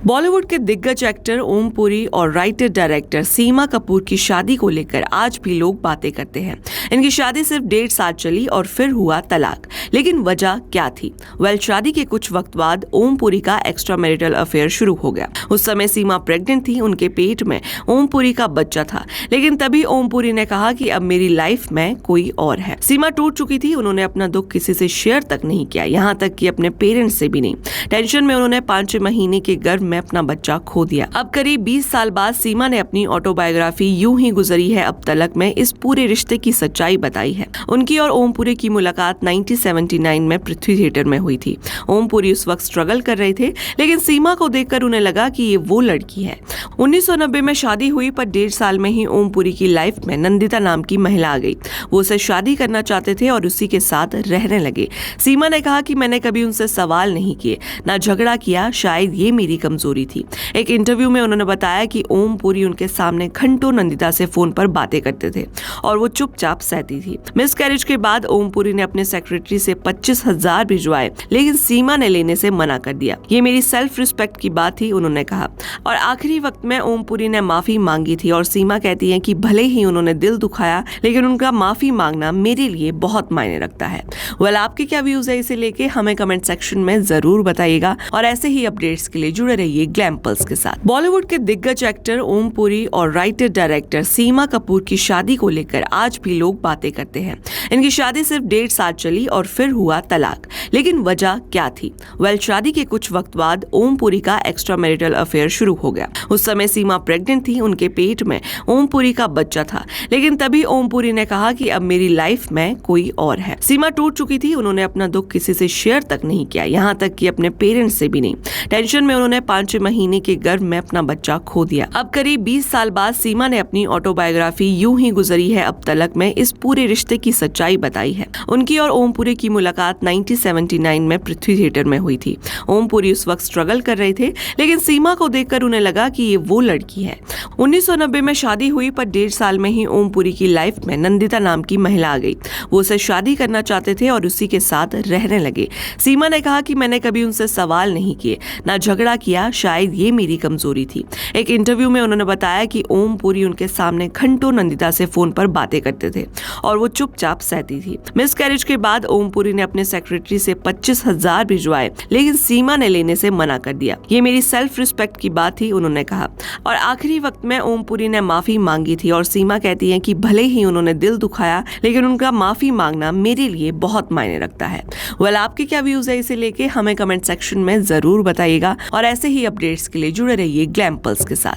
बॉलीवुड के दिग्गज एक्टर ओम पुरी और राइटर डायरेक्टर सीमा कपूर की शादी को लेकर आज भी लोग बातें करते हैं। इनकी शादी सिर्फ 1.5 साल चली और फिर हुआ तलाक। लेकिन वजह क्या थी? शादी के कुछ वक्त बाद ओम पुरी का एक्स्ट्रा मैरिटल अफेयर शुरू हो गया। उस समय सीमा प्रेग्नेंट थी, उनके पेट में ओम पुरी का बच्चा था। लेकिन तभी ओम पुरी ने कहा कि अब मेरी लाइफ में कोई और है। सीमा टूट चुकी थी, उन्होंने अपना दुख किसी से शेयर तक नहीं किया, यहाँ तक कि अपने पेरेंट्स से भी नहीं। टेंशन में उन्होंने 5 महीने के गर्भ में अपना बच्चा खो दिया। अब करीब 20 साल बाद सीमा ने अपनी ऑटोबायोग्राफी यूं ही गुजरी है अब तलक में इस पूरे रिश्ते की सच्चाई बताई है। उनकी और ओम पुरी की मुलाकात 1979 में पृथ्वी थिएटर में हुई थी। ओम पुरी उस वक्त स्ट्रगल कर रहे थे, लेकिन सीमा को देखकर उन्हें लगा कि ये वो लड़की है। 1990 में शादी हुई, पर 1.5 साल में ही ओम पुरी की लाइफ में नंदिता नाम की महिला आ गई। वो उसे शादी करना चाहते थे और उसी के साथ रहने लगे। सीमा ने कहा कि मैंने कभी उनसे सवाल नहीं किए, ना झगड़ा किया, शायद ये मेरी कमजोरी थी। एक इंटरव्यू में उन्होंने बताया कि ओम पुरी उनके सामने घंटों नंदिता से फोन पर बातें करते थे और वो चुपचाप सहती थी। मिसकैरेज के बाद ओम पुरी ने अपने सेक्रेटरी से 25,000 भिजवाए, लेकिन सीमा ने लेने से मना कर दिया। ये मेरी सेल्फ रिस्पेक्ट की बात थी, उन्होंने कहा। और आखिरी वक्त में ओम पुरी ने माफी मांगी थी और सीमा कहती हैं कि भले ही उन्होंने दिल दुखाया, लेकिन उनका माफी मांगना मेरे लिए बहुत मायने रखता है। आपके क्या व्यूज है इसे लेके हमें कमेंट सेक्शन में जरूर बताइएगा और ऐसे ही अपडेट्स के लिए जुड़े रहिए ग्लैम पल्स के साथ। बॉलीवुड के दिग्गज एक्टर ओम पुरी और राइटर डायरेक्टर सीमा कपूर की शादी को लेकर आज भी लोग बातें करते हैं। इनकी शादी सिर्फ 1.5 साल चली और फिर हुआ तलाक। लेकिन वजह क्या थी? शादी के कुछ वक्त बाद ओम पुरी का एक्स्ट्रा मैरिटल अफेयर शुरू हो गया। उस समय सीमा प्रेग्नेंट थी, उनके पेट में ओम पुरी का बच्चा था। लेकिन तभी ओम पुरी ने कहा कि अब मेरी लाइफ में कोई और है। सीमा टूट चुकी थी, उन्होंने अपना दुख किसी से शेयर तक नहीं किया, यहाँ तक कि अपने पेरेंट्स से भी नहीं। टेंशन में उन्होंने 5 महीने के गर्भ में अपना बच्चा खो दिया। अब करीब 20 साल बाद सीमा ने अपनी ऑटोबायोग्राफी यूं ही गुजरी है अब तलक में इस पूरे रिश्ते की सच्चाई बताई है। उनकी और ओम पुरी की मुलाकात 1979 में पृथ्वी थिएटर में हुई थी। ओम पुरी उस वक्त स्ट्रगल कर रहे थे, लेकिन सीमा को देखकर उन्हें लगा कि ये वो लड़की है। 1990 में शादी हुई, पर 1.5 साल में ही ओम पुरी की लाइफ में नंदिता नाम की महिला आ गई। वो उसे शादी करना चाहते थे और उसी के साथ रहने लगे। सीमा ने कहा कि मैंने कभी उनसे सवाल नहीं किए, ना झगड़ा किया, शायद ये मेरी कमजोरी थी। एक इंटरव्यू में उन्होंने बताया कि ओम पुरी उनके सामने घंटों नंदिता से फोन पर बातें करते थे और वो चुपचाप सहती थी। मिसकैरेज के बाद ओम पुरी ने अपने सेक्रेटरी से 25,000 भिजवाए, लेकिन सीमा ने लेने से मना कर दिया। ये मेरी सेल्फ रिस्पेक्ट की बात थी, उन्होंने कहा। और आखिरी वक्त में ओम पुरी ने माफी मांगी थी और सीमा कहती हैं कि भले ही उन्होंने दिल दुखाया, लेकिन उनका माफी मांगना मेरे लिए बहुत मायने रखता है। आपके क्या व्यूज है इसे लेके हमें कमेंट सेक्शन में जरूर बताइएगा और ऐसे ही अपडेट्स के लिए जुड़े रहिए ग्लैम पल्स के साथ।